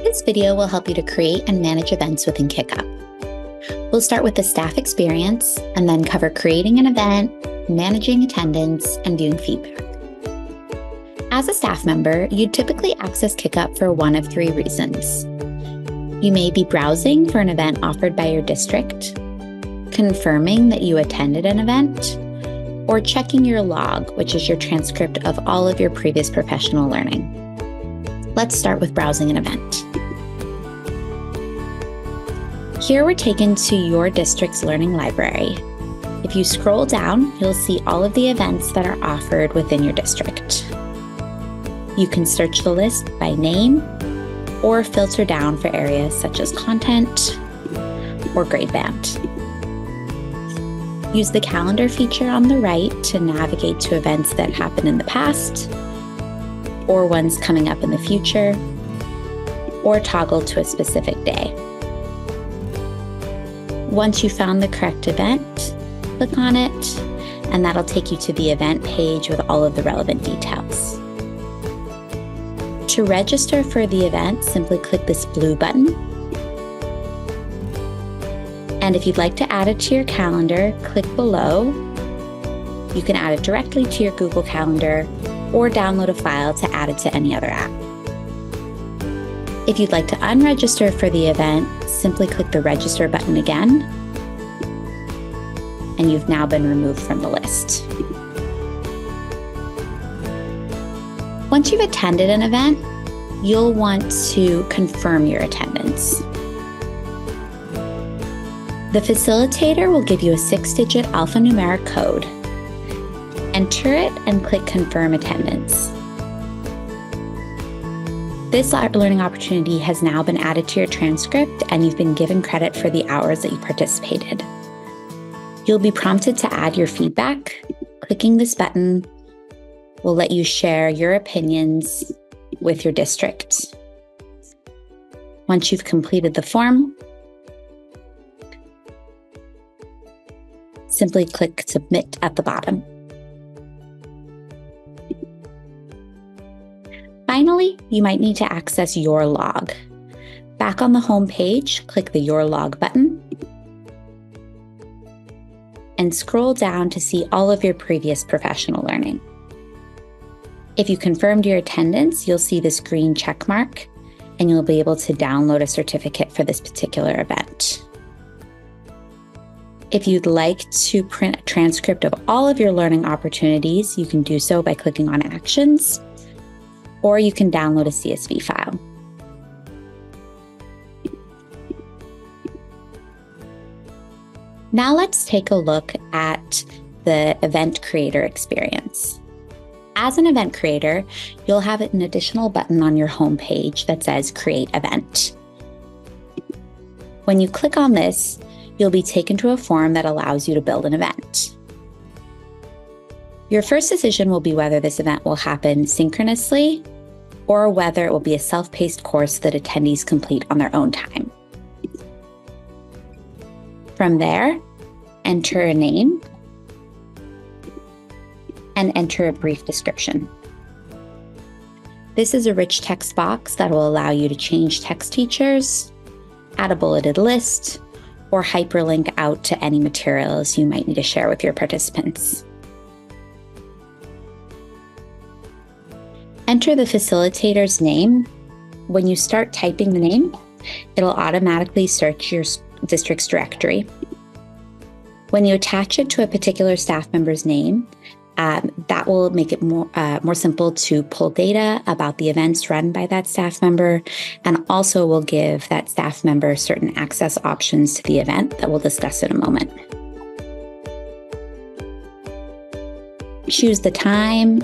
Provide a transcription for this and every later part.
This video will help you to create and manage events within KickUp. We'll start with the staff experience and then cover creating an event, managing attendance, and viewing feedback. As a staff member, you typically access KickUp for one of three reasons. You may be browsing for an event offered by your district, confirming that you attended an event, or checking your log, which is your transcript of all of your previous professional learning. Let's start with browsing an event. Here we're taken to your district's learning library. If you scroll down, you'll see all of the events that are offered within your district. You can search the list by name or filter down for areas such as content or grade band. Use the calendar feature on the right to navigate to events that happened in the past or ones coming up in the future, or toggle to a specific day. Once you found the correct event, click on it, and that'll take you to the event page with all of the relevant details. To register for the event, simply click this blue button. And if you'd like to add it to your calendar, click below. You can add it directly to your Google Calendar or download a file to add it to any other app. If you'd like to unregister for the event, simply click the register button again, and you've now been removed from the list. Once you've attended an event, you'll want to confirm your attendance. The facilitator will give you a 6-digit alphanumeric code. Enter it and click Confirm Attendance. This learning opportunity has now been added to your transcript, and you've been given credit for the hours that you participated. You'll be prompted to add your feedback. Clicking this button will let you share your opinions with your district. Once you've completed the form, simply click Submit at the bottom. Finally, you might need to access your log. Back on the home page, click the Your Log button and scroll down to see all of your previous professional learning. If you confirmed your attendance, you'll see this green check mark, and you'll be able to download a certificate for this particular event. If you'd like to print a transcript of all of your learning opportunities, you can do so by clicking on Actions, or you can download a CSV file. Now let's take a look at the event creator experience. As an event creator, you'll have an additional button on your home page that says Create Event. When you click on this, you'll be taken to a form that allows you to build an event. Your first decision will be whether this event will happen synchronously or whether it will be a self-paced course that attendees complete on their own time. From there, enter a name and enter a brief description. This is a rich text box that will allow you to change text features, add a bulleted list, or hyperlink out to any materials you might need to share with your participants. Enter the facilitator's name. When you start typing the name, it'll automatically search your district's directory. When you attach it to a particular staff member's name, that will make it more simple to pull data about the events run by that staff member, and also will give that staff member certain access options to the event that we'll discuss in a moment. Choose the time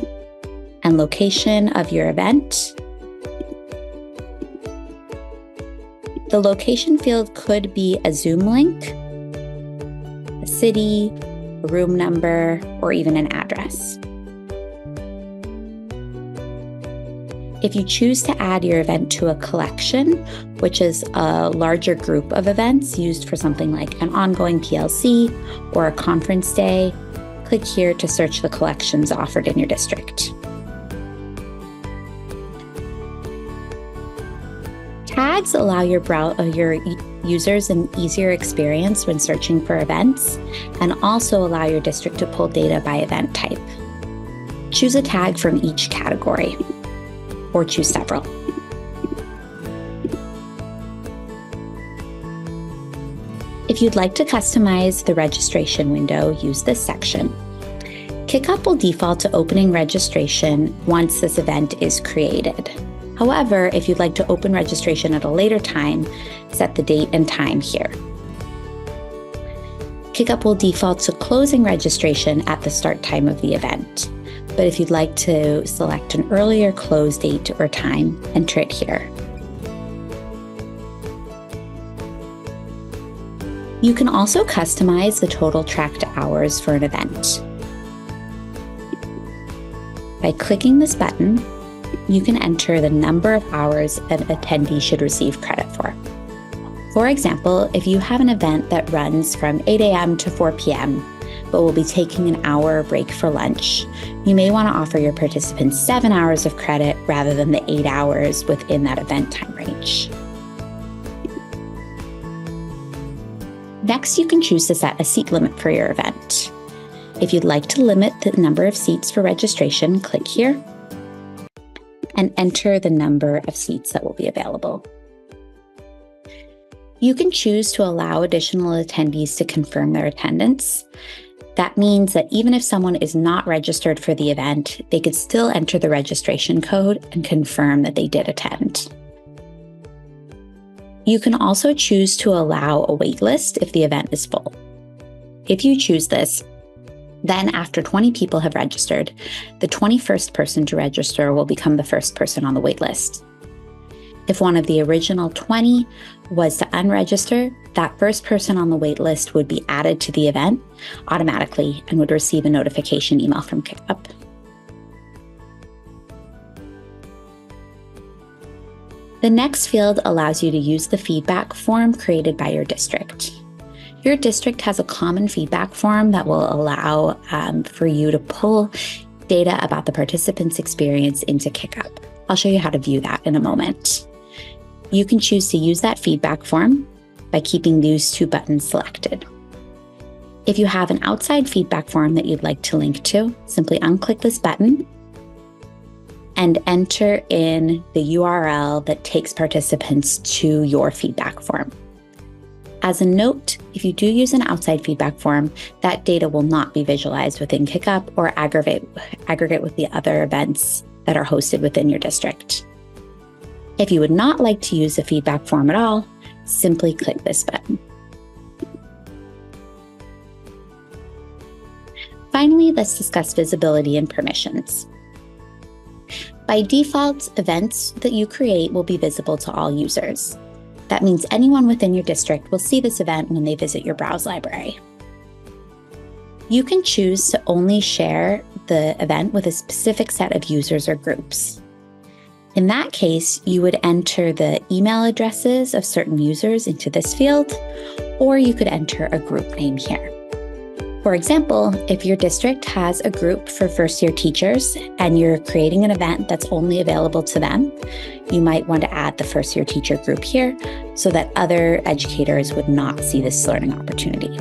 and location of your event. The location field could be a Zoom link, a city, a room number, or even an address. If you choose to add your event to a collection, which is a larger group of events used for something like an ongoing PLC or a conference day, click here to search the collections offered in your district. Tags allow your users an easier experience when searching for events and also allow your district to pull data by event type. Choose a tag from each category, or choose several. If you'd like to customize the registration window, use this section. KickUp will default to opening registration once this event is created. However, if you'd like to open registration at a later time, set the date and time here. KickUp will default to closing registration at the start time of the event. But if you'd like to select an earlier close date or time, enter it here. You can also customize the total tracked hours for an event. By clicking this button, you can enter the number of hours an attendee should receive credit for. For example, if you have an event that runs from 8 a.m. to 4 p.m., but will be taking an hour break for lunch, you may want to offer your participants 7 hours of credit rather than the 8 hours within that event time range. Next, you can choose to set a seat limit for your event. If you'd like to limit the number of seats for registration, click here and enter the number of seats that will be available. You can choose to allow additional attendees to confirm their attendance. That means that even if someone is not registered for the event, they could still enter the registration code and confirm that they did attend. You can also choose to allow a wait list if the event is full. If you choose this, then after 20 people have registered, the 21st person to register will become the first person on the wait list. If one of the original 20 was to unregister, that first person on the wait list would be added to the event automatically and would receive a notification email from KickUp. The next field allows you to use the feedback form created by your district. Your district has a common feedback form that will allow for you to pull data about the participant's experience into KickUp. I'll show you how to view that in a moment. You can choose to use that feedback form by keeping these two buttons selected. If you have an outside feedback form that you'd like to link to, simply unclick this button and enter in the URL that takes participants to your feedback form. As a note, if you do use an outside feedback form, that data will not be visualized within KickUp or aggregate with the other events that are hosted within your district. If you would not like to use a feedback form at all, simply click this button. Finally, let's discuss visibility and permissions. By default, events that you create will be visible to all users. That means anyone within your district will see this event when they visit your browse library. You can choose to only share the event with a specific set of users or groups. In that case, you would enter the email addresses of certain users into this field, or you could enter a group name here. For example, if your district has a group for first-year teachers and you're creating an event that's only available to them, you might want to add the first-year teacher group here so that other educators would not see this learning opportunity.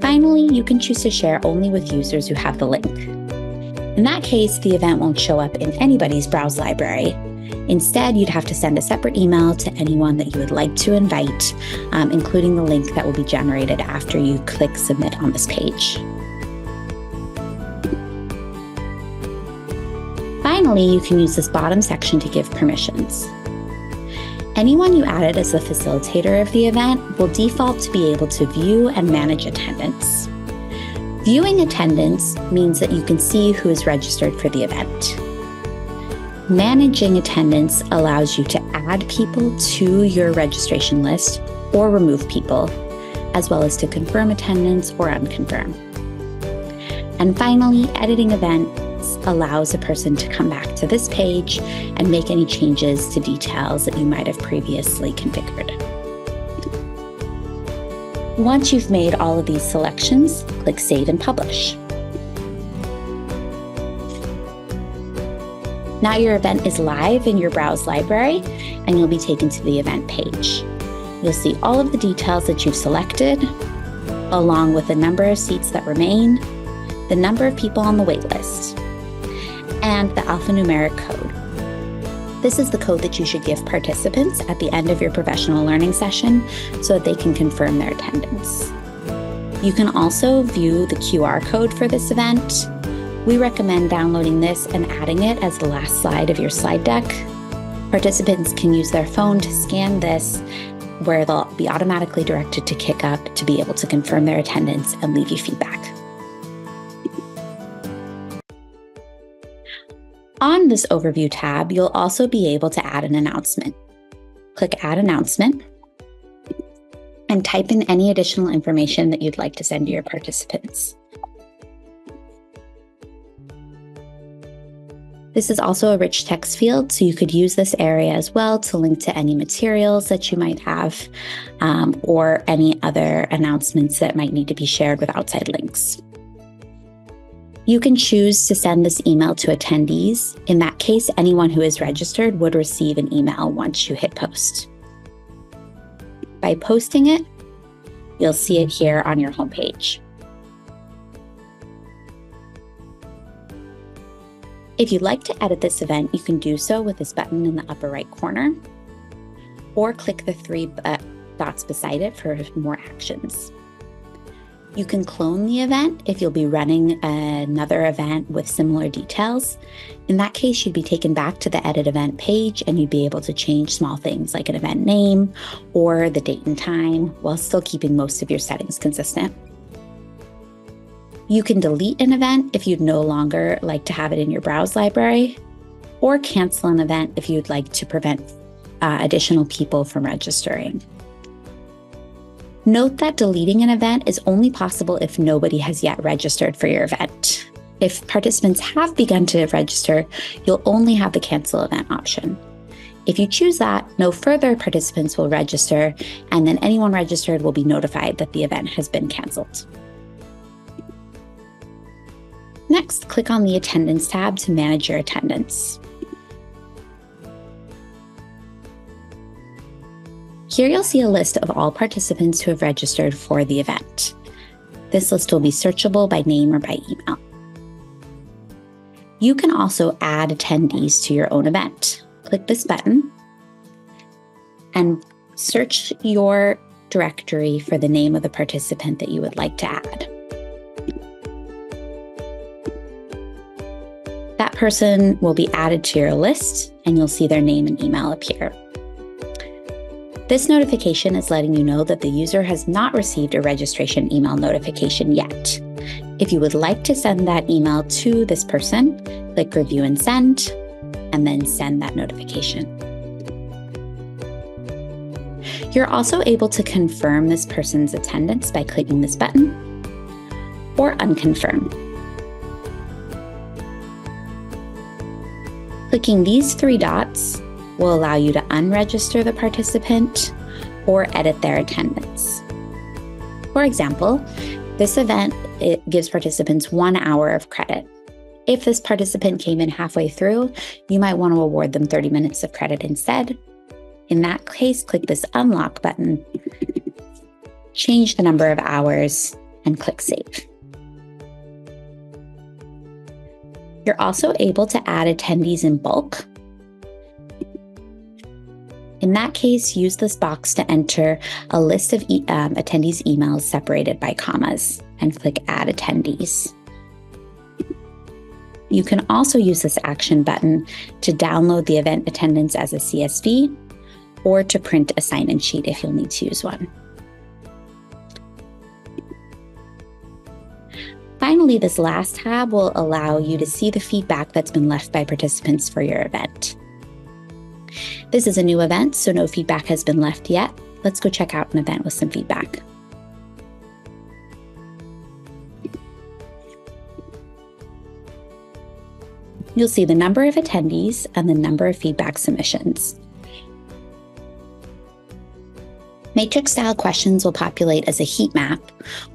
Finally, you can choose to share only with users who have the link. In that case, the event won't show up in anybody's browse library. Instead, you'd have to send a separate email to anyone that you would like to invite, including the link that will be generated after you click submit on this page. Finally, you can use this bottom section to give permissions. Anyone you added as the facilitator of the event will default to be able to view and manage attendance. Viewing attendance means that you can see who is registered for the event. Managing attendance allows you to add people to your registration list or remove people, as well as to confirm attendance or unconfirm. And finally, editing events allows a person to come back to this page and make any changes to details that you might have previously configured. Once you've made all of these selections, click Save and Publish. Now your event is live in your Browse library, and you'll be taken to the event page. You'll see all of the details that you've selected, along with the number of seats that remain, the number of people on the wait list, and the alphanumeric code. This is the code that you should give participants at the end of your professional learning session so that they can confirm their attendance. You can also view the QR code for this event. We recommend downloading this and adding it as the last slide of your slide deck. Participants can use their phone to scan this, where they'll be automatically directed to KickUp to be able to confirm their attendance and leave you feedback. On this Overview tab, you'll also be able to add an announcement. Click Add Announcement and type in any additional information that you'd like to send to your participants. This is also a rich text field, so you could use this area as well to link to any materials that you might have or any other announcements that might need to be shared with outside links. You can choose to send this email to attendees. In that case, anyone who is registered would receive an email once you hit post. By posting it, you'll see it here on your homepage. If you'd like to edit this event, you can do so with this button in the upper right corner, or click the three dots beside it for more actions. You can clone the event if you'll be running another event with similar details. In that case, you'd be taken back to the Edit Event page and you'd be able to change small things like an event name or the date and time while still keeping most of your settings consistent. You can delete an event if you'd no longer like to have it in your Browse library, or cancel an event if you'd like to prevent additional people from registering. Note that deleting an event is only possible if nobody has yet registered for your event. If participants have begun to register, you'll only have the cancel event option. If you choose that, no further participants will register, and then anyone registered will be notified that the event has been canceled. Next, click on the Attendance tab to manage your attendance. Here you'll see a list of all participants who have registered for the event. This list will be searchable by name or by email. You can also add attendees to your own event. Click this button and search your directory for the name of the participant that you would like to add. That person will be added to your list and you'll see their name and email appear. This notification is letting you know that the user has not received a registration email notification yet. If you would like to send that email to this person, click Review and Send, and then send that notification. You're also able to confirm this person's attendance by clicking this button, or unconfirm. Clicking these three dots will allow you to unregister the participant or edit their attendance. For example, this event gives participants 1 hour of credit. If this participant came in halfway through, you might want to award them 30 minutes of credit instead. In that case, click this Unlock button, change the number of hours, and click Save. You're also able to add attendees in bulk. In that case, use this box to enter a list of attendees' emails separated by commas and click Add Attendees. You can also use this action button to download the event attendance as a CSV or to print a sign-in sheet if you'll need to use one. Finally, this last tab will allow you to see the feedback that's been left by participants for your event. This is a new event, so no feedback has been left yet. Let's go check out an event with some feedback. You'll see the number of attendees and the number of feedback submissions. Matrix-style questions will populate as a heat map,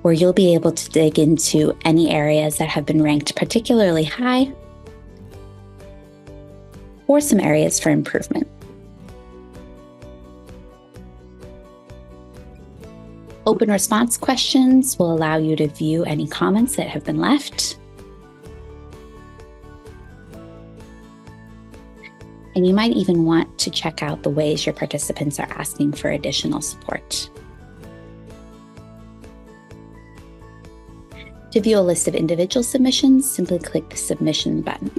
where you'll be able to dig into into any areas that have been ranked particularly high or some areas for improvement. Open response questions will allow you to view any comments that have been left. And you might even want to check out the ways your participants are asking for additional support. To view a list of individual submissions, simply click the Submission button.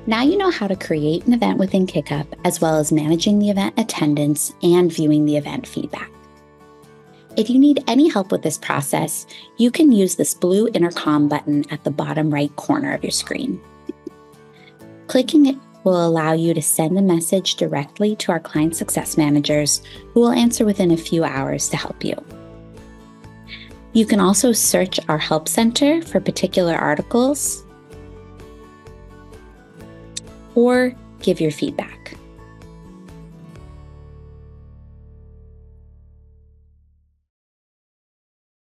Now you know how to create an event within KickUp, as well as managing the event attendance and viewing the event feedback. If you need any help with this process, you can use this blue intercom button at the bottom right corner of your screen. Clicking it will allow you to send a message directly to our client success managers, who will answer within a few hours to help you. You can also search our help center for particular articles or give your feedback.